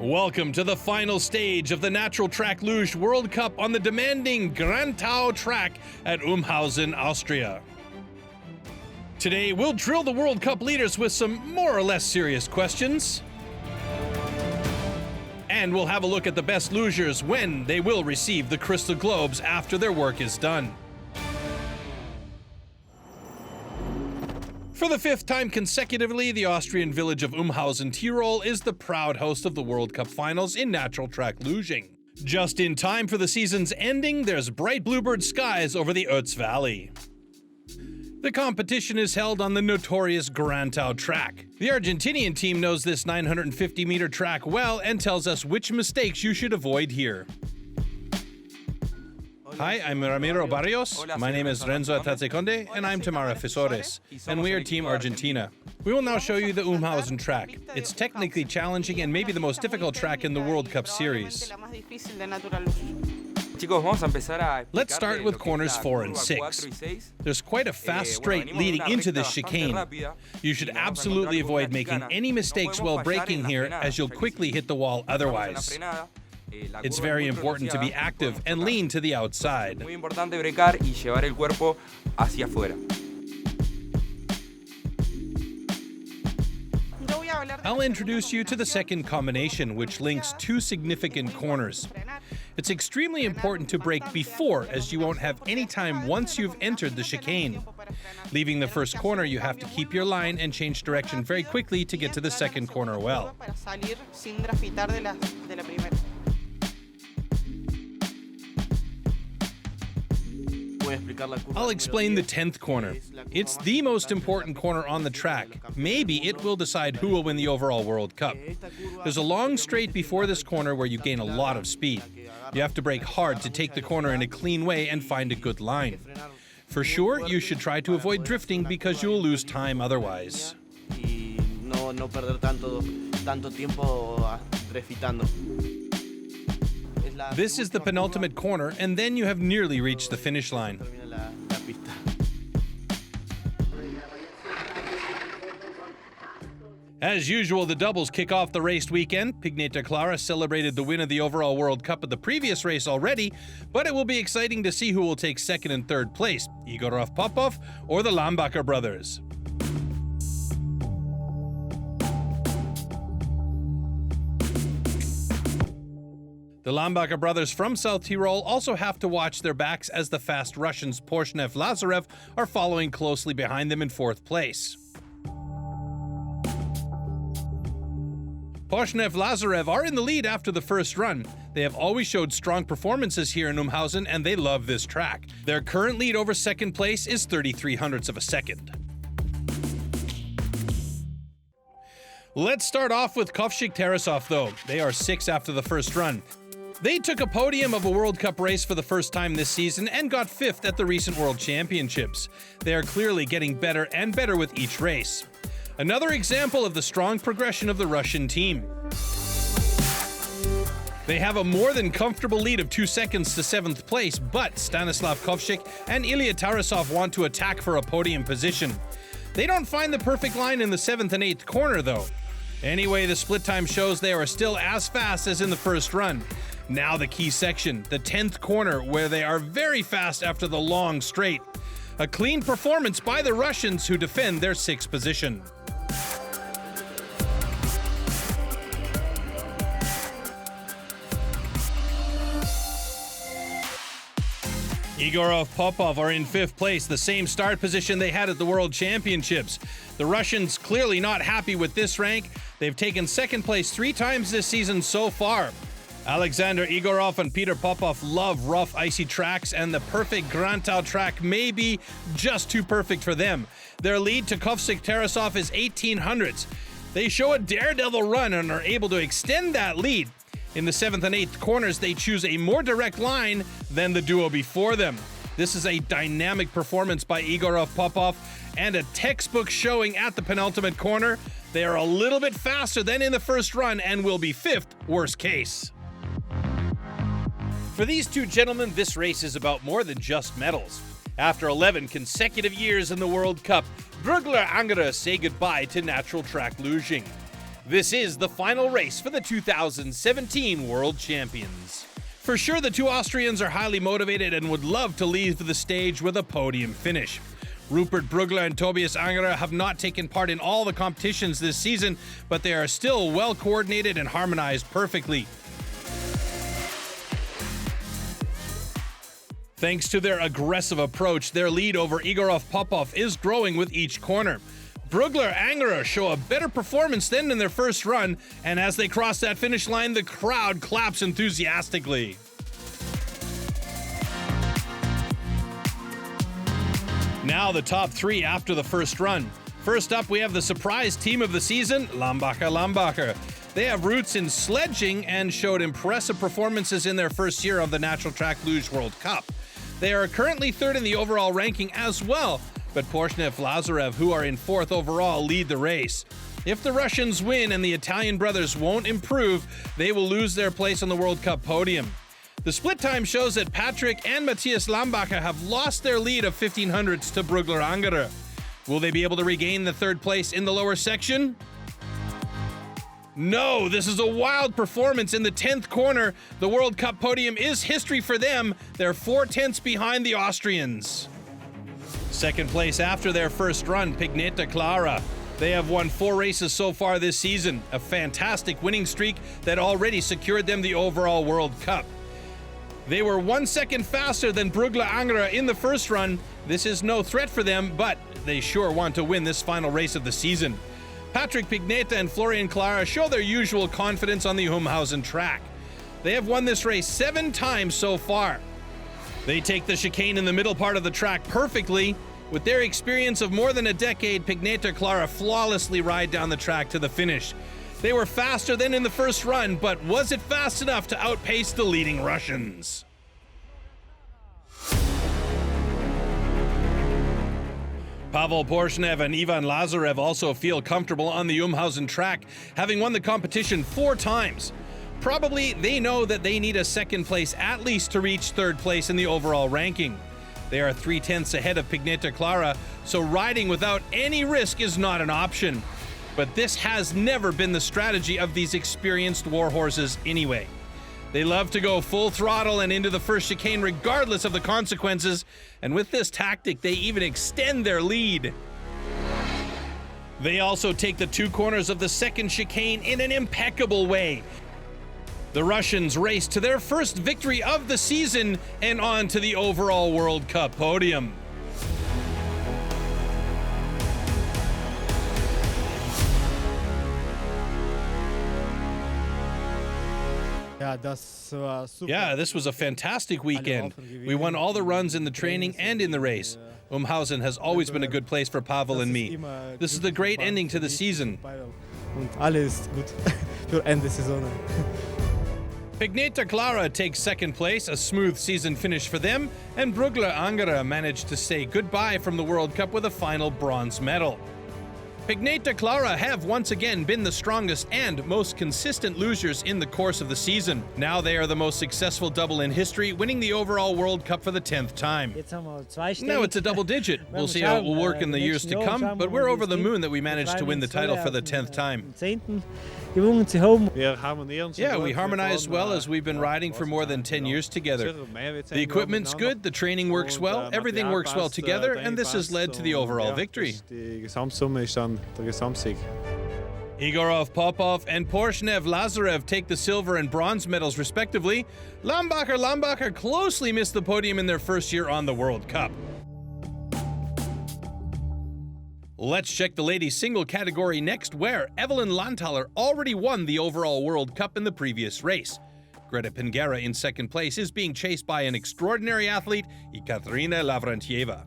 Welcome to the final stage of the Natural Track Luge World Cup on the demanding Grantau track at Umhausen, Austria. Today, we'll drill the World Cup leaders with some more or less serious questions. And we'll have a look at the best lugers when they will receive the Crystal Globes after their work is done. For the fifth time consecutively, the Austrian village of Umhausen, Tyrol is the proud host of the World Cup finals in natural track luging. Just in time for the season's ending, there's bright bluebird skies over the Ötztal Valley. The competition is held on the notorious Grantau track. The Argentinian team knows this 950-meter track well and tells us which mistakes you should avoid here. Hi, I'm Ramiro Barrios. My name is Renzo Atazeconde, and I'm Tamara Fisores, and we are Team Argentina. We will now show you the Umhausen track. It's technically challenging and maybe the most difficult track in the World Cup series. Let's start with corners 4 and 6. There's quite a fast straight leading into this chicane. You should absolutely avoid making any mistakes while braking here, as you'll quickly hit the wall otherwise. It's very important to be active and lean to the outside. I'll introduce you to the second combination, which links two significant corners. It's extremely important to brake before, as you won't have any time once you've entered the chicane. Leaving the first corner, you have to keep your line and change direction very quickly to get to the second corner well. I'll explain the 10th corner. It's the most important corner on the track. Maybe it will decide who will win the overall World Cup. There's a long straight before this corner where you gain a lot of speed. You have to brake hard to take the corner in a clean way and find a good line. For sure, you should try to avoid drifting because you'll lose time otherwise. This is the penultimate corner, and then you have nearly reached the finish line. As usual, the doubles kick off the race weekend. Pigneter Clara celebrated the win of the overall World Cup at the previous race already, but it will be exciting to see who will take second and third place, Igorov Popov or the Lambacher brothers. The Lambacher brothers from South Tyrol also have to watch their backs as the fast Russians Porshnev, Lazarev are following closely behind them in fourth place. Porshnev, Lazarev are in the lead after the first run. They have always showed strong performances here in Umhausen, and they love this track. Their current lead over second place is 33/100ths of a second. Let's start off with Kovshik-Tarasov though. They are 6 after the first run. They took a podium of a World Cup race for the first time this season and got 5th at the recent World Championships. They are clearly getting better and better with each race. Another example of the strong progression of the Russian team. They have a more than comfortable lead of 2 seconds to 7th place, but Stanislav Kovshik and Ilya Tarasov want to attack for a podium position. They don't find the perfect line in the 7th and 8th corner though. Anyway, the split time shows they are still as fast as in the first run. Now the key section, the 10th corner, where they are very fast after the long straight. A clean performance by the Russians who defend their 6th position. Igorov Popov are in 5th place, the same start position they had at the World Championships. The Russians clearly not happy with this rank. They've taken 2nd place 3 times this season so far. Alexander Igorov and Peter Popov love rough, icy tracks, and the perfect Grantau track may be just too perfect for them. Their lead to Kovshik-Tarasov is 18/100ths. They show a daredevil run and are able to extend that lead. In the 7th and 8th corners, they choose a more direct line than the duo before them. This is a dynamic performance by Igorov Popov and a textbook showing at the penultimate corner. They are a little bit faster than in the first run and will be 5th, worst case. For these two gentlemen, this race is about more than just medals. After 11 consecutive years in the World Cup, Brüggler Angere say goodbye to natural track luging. This is the final race for the 2017 World Champions. For sure, the two Austrians are highly motivated and would love to leave the stage with a podium finish. Rupert, Brüggler and Tobias have not taken part in all the competitions this season, but they are still well coordinated and harmonized perfectly. Thanks to their aggressive approach, their lead over Popov is growing with each corner. Brüggler Angerer show a better performance than in their first run, and as they cross that finish line, the crowd claps enthusiastically. Now the top three after the first run. First up, we have the surprise team of the season, Lambacher. They have roots in sledging and showed impressive performances in their first year of the Natural Track Luge World Cup. They are currently third in the overall ranking as well, but Porshnev, Lazarev, who are in fourth overall, lead the race. If the Russians win and the Italian brothers won't improve, they will lose their place on the World Cup podium. The split time shows that Patrick and Matthias Lambacher have lost their lead of 1500ths to Brüggler Angerer. Will they be able to regain the third place in the lower section? No, this is a wild performance in the 10th corner. The World Cup podium is history for them. They're 4/10ths behind the Austrians. Second place after their first run, Pigneter, Clara. They have won 4 races so far this season, a fantastic winning streak that already secured them the overall World Cup. They were 1 second faster than Brüggler Angerer in the first run. This is no threat for them, but they sure want to win this final race of the season. Patrick Pigneter and Forian Clara show their usual confidence on the Umhausen track. They have won this race 7 times so far. They take the chicane in the middle part of the track perfectly. With their experience of more than a decade, Pigneter Clara flawlessly ride down the track to the finish. They were faster than in the first run, but was it fast enough to outpace the leading Russians? Pawel, Porshnev and Iwan Lazarev also feel comfortable on the Umhausen track, having won the competition 4 times. Probably they know that they need a second place at least to reach third place in the overall ranking. They are 3/10ths ahead of Pigneter Clara, so riding without any risk is not an option. But this has never been the strategy of these experienced warhorses anyway. They love to go full throttle and into the first chicane regardless of the consequences, and with this tactic they even extend their lead. They also take the 2 corners of the second chicane in an impeccable way. The Russians race to their first victory of the season and on to the overall World Cup podium. Yeah, this was a fantastic weekend. We won all the runs in the training and in the race. Umhausen has always been a good place for Pawel and me. This is a great ending to the season. Pigneter Clara takes second place, a smooth season finish for them, and Brüggler Angerer managed to say goodbye from the World Cup with a final bronze medal. Pigneter Clara have once again been the strongest and most consistent losers in the course of the season. Now they are the most successful double in history, winning the overall World Cup for the 10th time. Now it's a double digit. We'll see how it will work in the years to come, but we're over the moon that we managed to win the title for the 10th time. Yeah, we harmonize well as we've been riding for more than 10 years together. The equipment's good, the training works well, everything works well together, and this has led to the overall victory. Popov and Porshnev Lazarev take the silver and bronze medals respectively. Lambacher closely missed the podium in their first year on the World Cup. Let's check the ladies' single category next, where Evelin Lanthaler already won the overall World Cup in the previous race. Greta Pinggera in second place is being chased by an extraordinary athlete, Ekaterina Lavrenteva.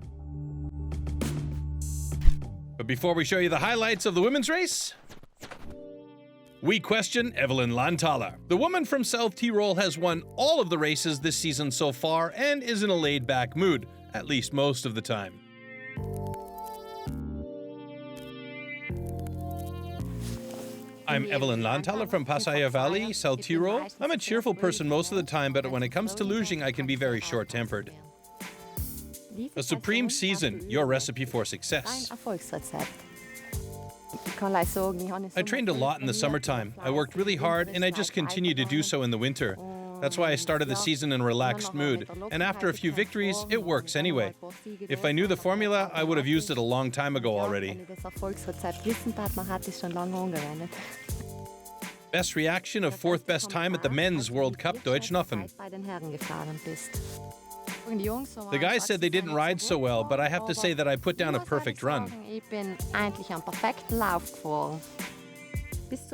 But before we show you the highlights of the women's race, we question Evelin Lanthaler. The woman from South Tyrol has won all of the races this season so far and is in a laid-back mood, at least most of the time. I'm Evelin Lanthaler from Passaier Valley, South Tyrol. I'm a cheerful person most of the time, but when it comes to luging, I can be very short-tempered. A supreme season, your recipe for success. I trained a lot in the summertime. I worked really hard, and I just continue to do so in the winter. That's why I started the season in a relaxed mood, and after a few victories, it works anyway. If I knew the formula, I would have used it a long time ago already. Best reaction of fourth best time at the Men's World Cup Deutschnoffen. The guys said they didn't ride so well, but I have to say that I put down a perfect run.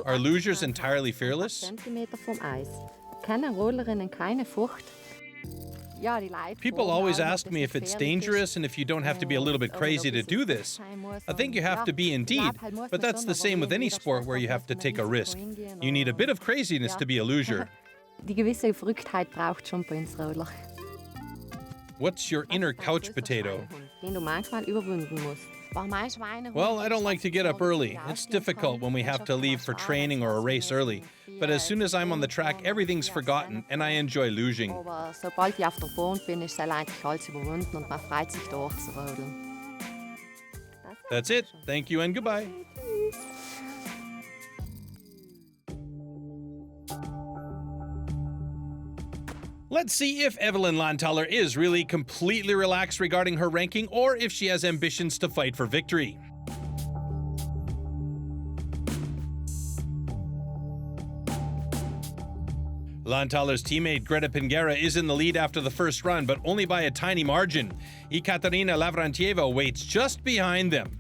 Are losers entirely fearless? People always ask me if it's dangerous and if you don't have to be a little bit crazy to do this. I think you have to be indeed, but that's the same with any sport where you have to take a risk. You need a bit of craziness to be a loser. What's your inner couch potato? Well, I don't like to get up early. It's difficult when we have to leave for training or a race early. But as soon as I'm on the track, everything's forgotten and I enjoy losing. That's it. Thank you and goodbye. Let's see if Evelin Lanthaler is really completely relaxed regarding her ranking or if she has ambitions to fight for victory. Lanthaler's teammate Greta Pinggera is in the lead after the first run, but only by a tiny margin. Ekaterina Lavrenteva waits just behind them.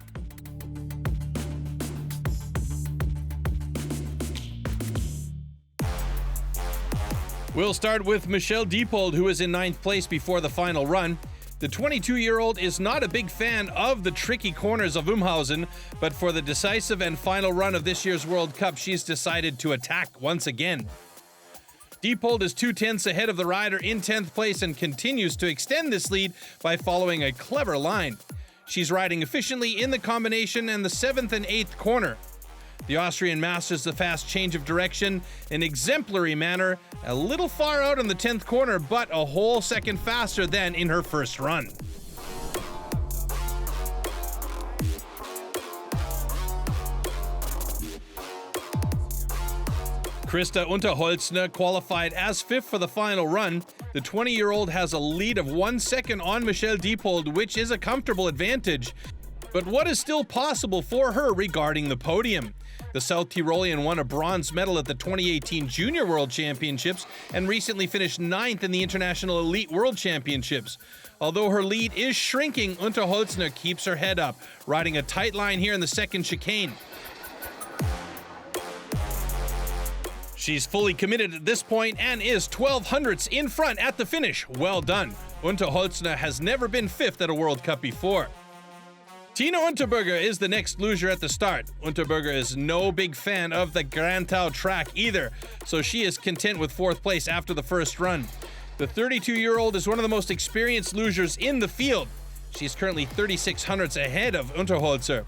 We'll start with Michelle Diepold, who is in 9th place before the final run. The 22-year-old is not a big fan of the tricky corners of Umhausen, but for the decisive and final run of this year's World Cup, she's decided to attack once again. Diepold is 2/10 ahead of the rider in 10th place and continues to extend this lead by following a clever line. She's riding efficiently in the combination and the 7th and 8th corner. The Austrian masters the fast change of direction in exemplary manner, a little far out on the 10th corner, but a whole second faster than in her first run. Christa Unterholzner qualified as 5th for the final run. The 20-year-old has a lead of 1 second on Michelle Diepold, which is a comfortable advantage. But what is still possible for her regarding the podium? The South Tyrolean won a bronze medal at the 2018 Junior World Championships and recently finished 9th in the International Elite World Championships. Although her lead is shrinking, Unterholzner keeps her head up, riding a tight line here in the second chicane. She's fully committed at this point and is 12 hundredths in front at the finish. Well done. Unterholzner has never been 5th at a World Cup before. Tina Unterberger is the next loser at the start. Unterberger is no big fan of the Grantau track either, so she is content with 4th place after the first run. The 32-year-old is one of the most experienced losers in the field. She's currently 36 hundredths ahead of Unterholzer.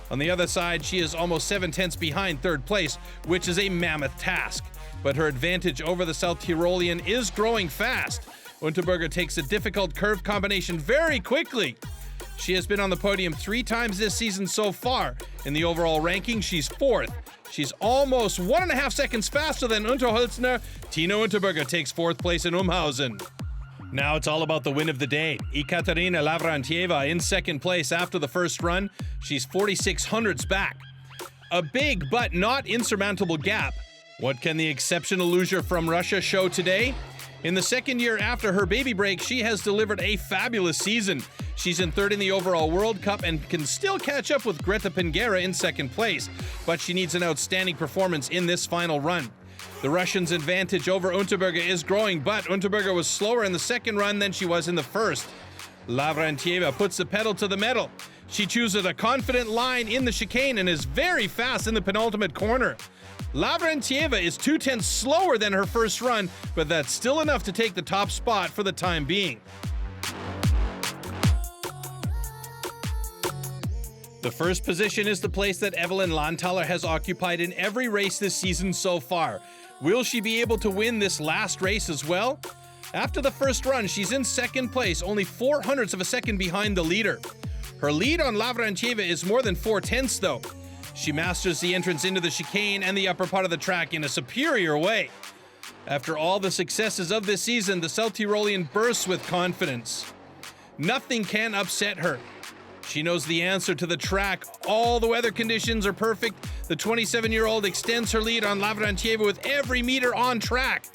On the other side, she is almost 7/10 behind 3rd place, which is a mammoth task. But her advantage over the South Tyrolean is growing fast. Unterberger takes a difficult curve combination very quickly. She has been on the podium 3 times this season so far. In the overall ranking, she's 4th. She's almost 1.5 seconds faster than Unterholzner. Tina Unterberger takes 4th place in Umhausen. Now it's all about the win of the day. Ekaterina Lavrenteva in 2nd place after the first run. She's 46 hundredths back. A big but not insurmountable gap. What can the exceptional loser from Russia show today? In the 2nd year after her baby break, she has delivered a fabulous season. She's in 3rd in the overall World Cup and can still catch up with Greta Pinggera in 2nd place, but she needs an outstanding performance in this final run. The Russians' advantage over Unterberger is growing, but Unterberger was slower in the 2nd run than she was in the 1st. Lavrenteva puts the pedal to the metal. She chooses a confident line in the chicane and is very fast in the penultimate corner. Lavrenteva is 2/10 slower than her first run, but that's still enough to take the top spot for the time being. The first position is the place that Evelin Lanthaler has occupied in every race this season so far. Will she be able to win this last race as well? After the first run, she's in 2nd place, only 4 hundredths of a second behind the leader. Her lead on Lavrenteva is more than 4/10 though. She masters the entrance into the chicane and the upper part of the track in a superior way. After all the successes of this season, the South Tyrolean bursts with confidence. Nothing can upset her. She knows the answer to the track. All the weather conditions are perfect. The 27-year-old extends her lead on Lavrenteva with every meter on track.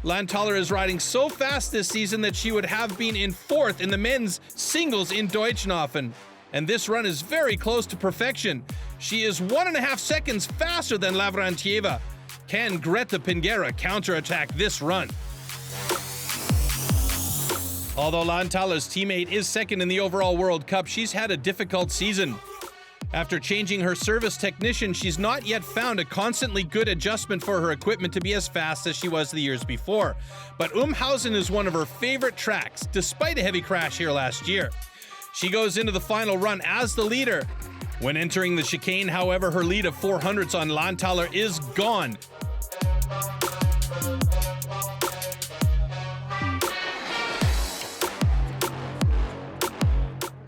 Lanthaler is riding so fast this season that she would have been in fourth in the men's singles in Deutschnofen. And this run is very close to perfection. She is 1.5 seconds faster than Lavrenteva. Can Greta Pinggera counterattack this run? Although Lanthaler's teammate is second in the overall World Cup, she's had a difficult season. After changing her service technician, she's not yet found a constantly good adjustment for her equipment to be as fast as she was the years before. But Umhausen is one of her favorite tracks, despite a heavy crash here last year. She goes into the final run as the leader. When entering the chicane, however, her lead of 400ths on Lanthaler is gone.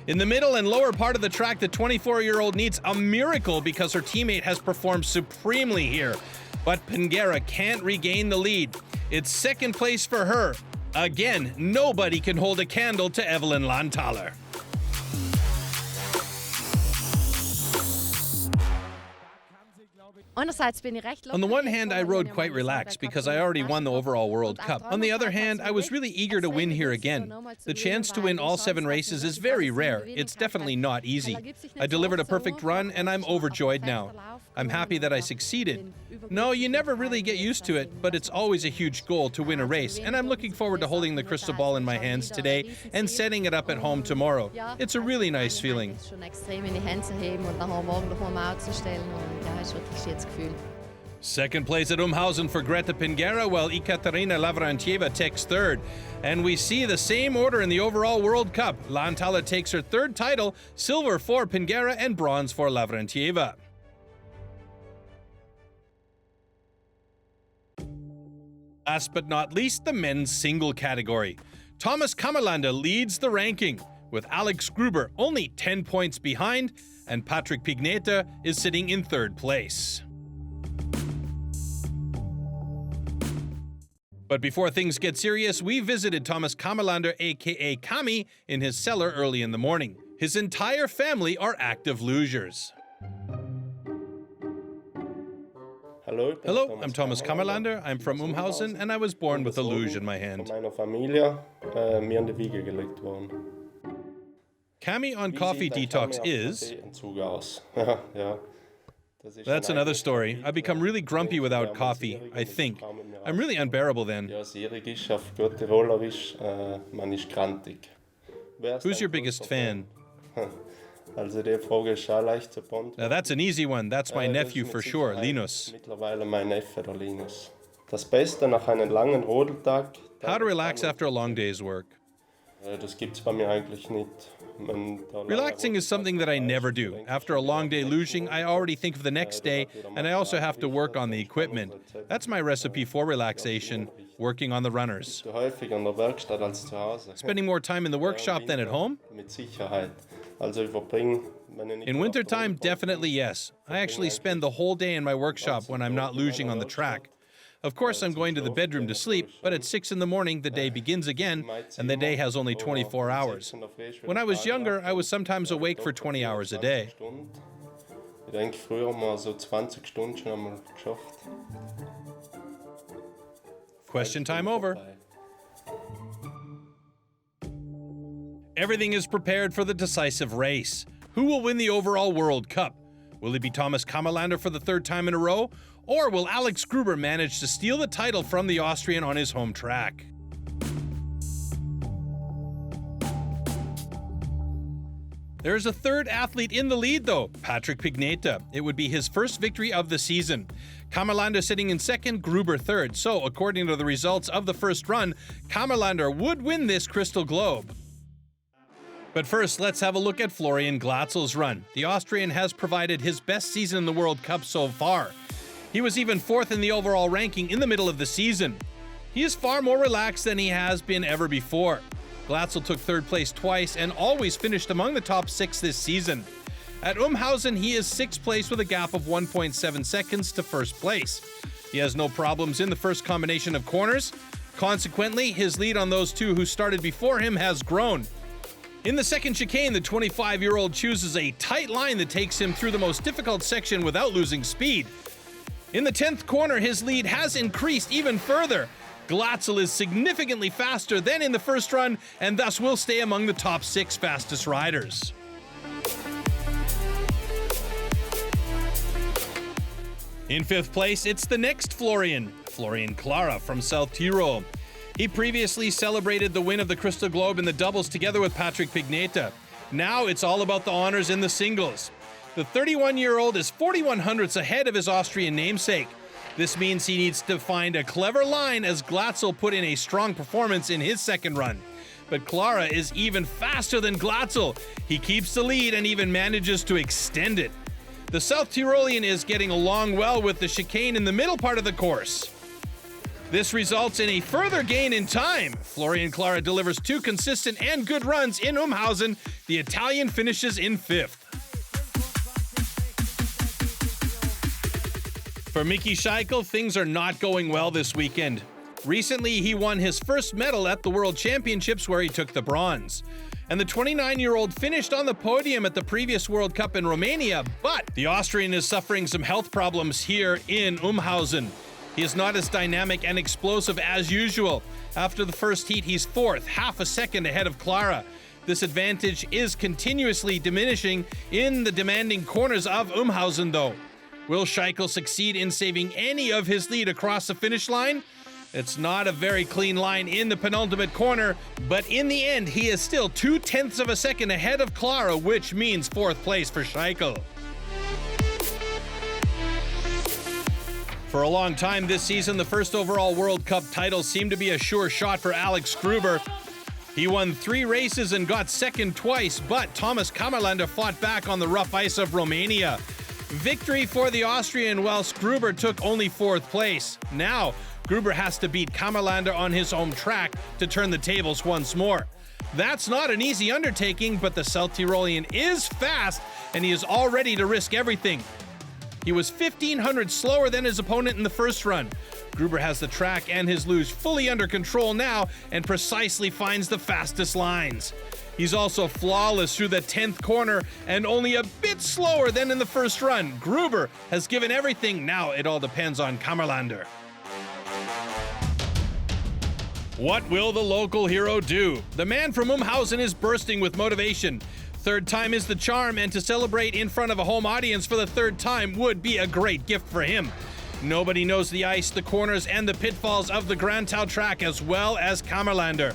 In the middle and lower part of the track, the 24-year-old needs a miracle because her teammate has performed supremely here. But Pinggera can't regain the lead. It's second place for her. Again, nobody can hold a candle to Evelin Lanthaler. On the one hand, I rode quite relaxed because I already won the overall World Cup. On the other hand, I was really eager to win here again. The chance to win all 7 races is very rare. It's definitely not easy. I delivered a perfect run and I'm overjoyed now. I'm happy that I succeeded. No, you never really get used to it, but it's always a huge goal to win a race, and I'm looking forward to holding the crystal ball in my hands today and setting it up at home tomorrow. It's a really nice feeling. Second place at Umhausen for Greta Pinggera, while Ekaterina Lavrenteva takes third. And we see the same order in the overall World Cup. Lanthaler takes her third title, silver for Pinggera and bronze for Lavrenteva. Last but not least, the men's single category. Thomas Kammerlander leads the ranking, with Alex Gruber only 10 points behind, and Patrick Pigneter is sitting in third place. But before things get serious, we visited Thomas Kammerlander, aka Kami, in his cellar early in the morning. His entire family are active lugers. Hello, I'm Thomas Kammerlander. I'm from Umhausen, and I was born with a luge in my hand. Kami on coffee detox is... That's another story. I become really grumpy without coffee, I think. I'm really unbearable then. Who's your biggest fan? Now that's an easy one. That's my nephew for sure, Linus. How to relax after a long day's work. Relaxing is something that I never do. After a long day luging, I already think of the next day, and I also have to work on the equipment. That's my recipe for relaxation, working on the runners. Spending more time in the workshop than at home? In wintertime, definitely yes. I actually spend the whole day in my workshop when I'm not luging on the track. Of course, I'm going to the bedroom to sleep, but at 6 in the morning, the day begins again, and the day has only 24 hours. When I was younger, I was sometimes awake for 20 hours a day. Question time over. Everything is prepared for the decisive race. Who will win the overall World Cup? Will it be Thomas Kammerlander for the third time in a row? Or will Alex Gruber manage to steal the title from the Austrian on his home track? There's a third athlete in the lead though, Patrick Pigneter. It would be his first victory of the season. Kammerlander sitting in second, Gruber third. So according to the results of the first run, Kammerlander would win this Crystal Globe. But first, let's have a look at Florian Glatzel's run. The Austrian has provided his best season in the World Cup so far. He was even fourth in the overall ranking in the middle of the season. He is far more relaxed than he has been ever before. Glatzel took third place twice and always finished among the top 6 this season. At Umhausen, he is 6th place with a gap of 1.7 seconds to first place. He has no problems in the first combination of corners. Consequently, his lead on those two who started before him has grown. In the second chicane, the 25-year-old chooses a tight line that takes him through the most difficult section without losing speed. In the 10th corner, his lead has increased even further. Glatzel is significantly faster than in the first run and thus will stay among the top 6 fastest riders. In 5th place, it's the next Forian Clara from South Tyrol. He previously celebrated the win of the Crystal Globe in the doubles together with Pigneter. Now it's all about the honors in the singles. The 31-year-old is 41 hundredths ahead of his Austrian namesake. This means he needs to find a clever line as Glatzel put in a strong performance in his second run. But Clara is even faster than Glatzel. He keeps the lead and even manages to extend it. The South Tyrolean is getting along well with the chicane in the middle part of the course. This results in a further gain in time. Forian Clara delivers 2 consistent and good runs in Umhausen. The Italian finishes in 5th. For Mickey Scheichel, things are not going well this weekend. Recently, he won his first medal at the World Championships where he took the bronze. And the 29-year-old finished on the podium at the previous World Cup in Romania, but the Austrian is suffering some health problems here in Umhausen. He is not as dynamic and explosive as usual. After the first heat, he's 4th, half a second ahead of Clara. This advantage is continuously diminishing in the demanding corners of Umhausen, though. Will Scheichel succeed in saving any of his lead across the finish line? It's not a very clean line in the penultimate corner, but in the end, he is still 0.2 of a second ahead of Clara, which means 4th place for Scheichel. For a long time this season, the first overall World Cup title seemed to be a sure shot for Alex Gruber. He won 3 races and got second twice, but Thomas Kammerlander fought back on the rough ice of Romania. Victory for the Austrian, whilst Gruber took only 4th place. Now, Gruber has to beat Kammerlander on his home track to turn the tables once more. That's not an easy undertaking, but the South Tyrolean is fast, and he is all ready to risk everything. He was 1,500 slower than his opponent in the first run. Gruber has the track and his luge fully under control now and precisely finds the fastest lines. He's also flawless through the 10th corner and only a bit slower than in the first run. Gruber has given everything. Now it all depends on Kammerlander. What will the local hero do? The man from Umhausen is bursting with motivation. 3rd time is the charm, and to celebrate in front of a home audience for the 3rd time would be a great gift for him. Nobody knows the ice, the corners, and the pitfalls of the Grand Tal track as well as Kammerlander.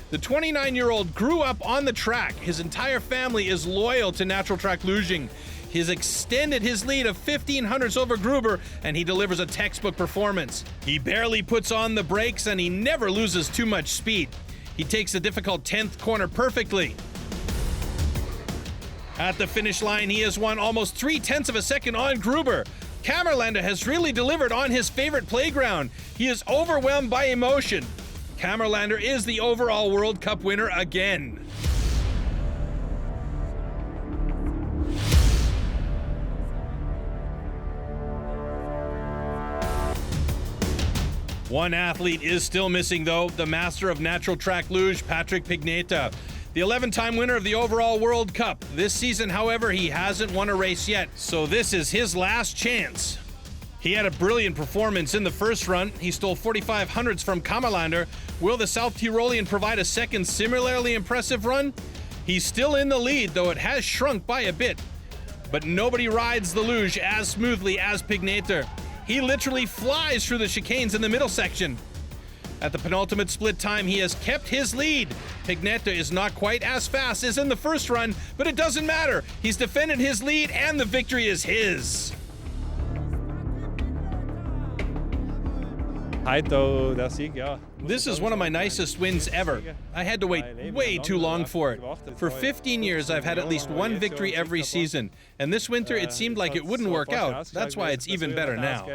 The 29-year-old grew up on the track. His entire family is loyal to natural track luging. He's extended his lead of 1,500s over Gruber, and he delivers a textbook performance. He barely puts on the brakes, and he never loses too much speed. He takes the difficult 10th corner perfectly. At the finish line, he has won almost 0.3 of a second on Gruber. Kammerlander has really delivered on his favorite playground. He is overwhelmed by emotion. Kammerlander is the overall World Cup winner again. One athlete is still missing, though, the master of natural track luge, Pigneter. The 11-time winner of the overall World Cup. This season, however, he hasn't won a race yet, so this is his last chance. He had a brilliant performance in the first run. He stole 45 hundredths from Kammerlander. Will the South Tyrolean provide a second similarly impressive run? He's still in the lead, though it has shrunk by a bit. But nobody rides the luge as smoothly as Pigneter. He literally flies through the chicanes in the middle section. At the penultimate split time, he has kept his lead. Pigneter is not quite as fast as in the first run, but it doesn't matter. He's defended his lead, and the victory is his. This is one of my nicest wins ever. I had to wait way too long for it. For 15 years, I've had at least one victory every season, and this winter it seemed like it wouldn't work out. That's why it's even better now.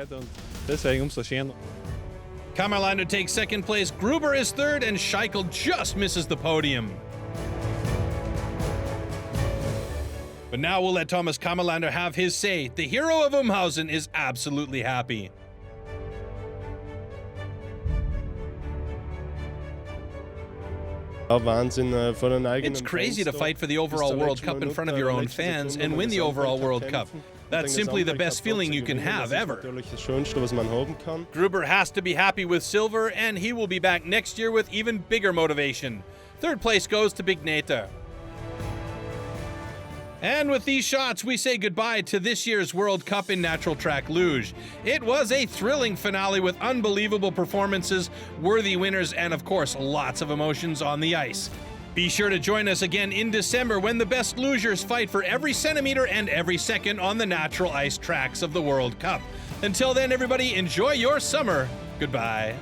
Kammerlander takes second place, Gruber is third, and Scheichel just misses the podium. But now we'll let Thomas Kammerlander have his say. The hero of Umhausen is absolutely happy. It's crazy to fight for the overall World Cup in front of your own fans and win the overall World Cup. That's simply the best feeling you can have, ever. Gruber has to be happy with silver, and he will be back next year with even bigger motivation. Third place goes to Pigneter. And with these shots, we say goodbye to this year's World Cup in natural track luge. It was a thrilling finale with unbelievable performances, worthy winners, and of course, lots of emotions on the ice. Be sure to join us again in December when the best lugers fight for every centimeter and every second on the natural ice tracks of the World Cup. Until then, everybody, enjoy your summer. Goodbye.